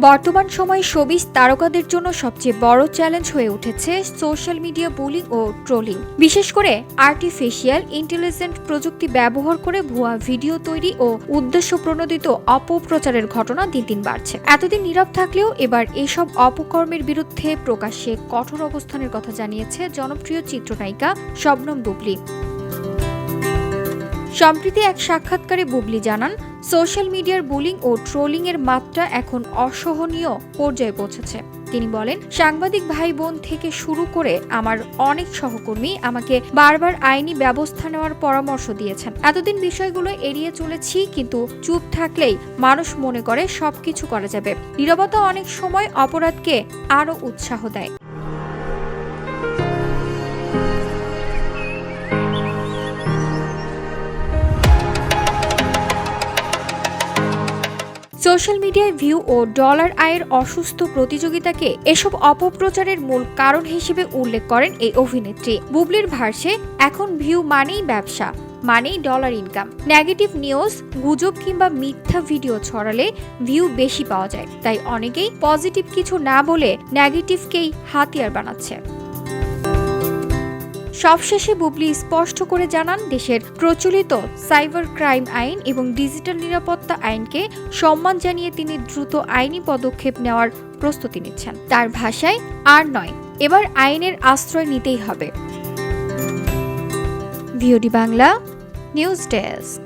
বর্তমান সময়ে শোবিজ তারকাদের জন্য সবচেয়ে বড় চ্যালেঞ্জ হয়ে উঠেছে সোশ্যাল মিডিয়া বুলিং ও ট্রোলিং। বিশেষ করে আর্টিফিশিয়াল ইন্টেলিজেন্ট প্রযুক্তি ব্যবহার করে ভুয়া ভিডিও তৈরি ও উদ্দেশ্য প্রণোদিত অপপ্রচারের ঘটনা দিন দিন বাড়ছে। এতদিন নীরব থাকলেও এবার এসব অপকর্মের বিরুদ্ধে প্রকাশ্যে কঠোর অবস্থানের কথা জানিয়েছে জনপ্রিয় চিত্রনায়িকা শবনম বুবলী। সম্প্রতি এক সাক্ষাৎকারে বুবলী জানান, সোশ্যাল মিডিয়ার বুলিং ও ট্রোলিং এর মাত্রা এখন অসহনীয় পর্যায়ে পৌঁছেছে। তিনি বলেন, সাংবাদিক ভাই বোন থেকে শুরু করে আমার অনেক সহকর্মী আমাকে বারবার আইনি ব্যবস্থা নেওয়ার পরামর্শ দিয়েছেন। এতদিন বিষয়গুলো এড়িয়ে চলেছি, কিন্তু চুপ থাকলেই মানুষ মনে করে সবকিছু করা যাবে। নীরবতা অনেক সময় অপরাধকে আরও উৎসাহ দেয়। সোশ্যাল মিডিয়ায় ভিউ ও ডলার আয়ের অসুস্থ প্রতিযোগিতাকে এসব অপপ্রচারের মূল কারণ হিসেবে উল্লেখ করেন এই অভিনেত্রী। বুবলির ভাষ্যে, এখন ভিউ মানেই ব্যবসা, মানেই ডলার ইনকাম। নেগেটিভ নিউজ, গুজব কিংবা মিথ্যা ভিডিও ছড়ালে ভিউ বেশি পাওয়া যায়, তাই অনেকেই পজিটিভ কিছু না বলে নেগেটিভকেই হাতিয়ার বানাচ্ছে। সবশেষে বুবলী স্পষ্ট করে জানান, দেশের প্রচলিত সাইবার ক্রাইম আইন এবং ডিজিটাল নিরাপত্তা আইনকে সম্মান জানিয়ে তিনি দ্রুত আইনি পদক্ষেপ নেওয়ার প্রস্তুতি নিচ্ছেন। তার ভাষায়, আর নয়, এবার আইনের আশ্রয় নিতেই হবে। VOD Bangla news desk.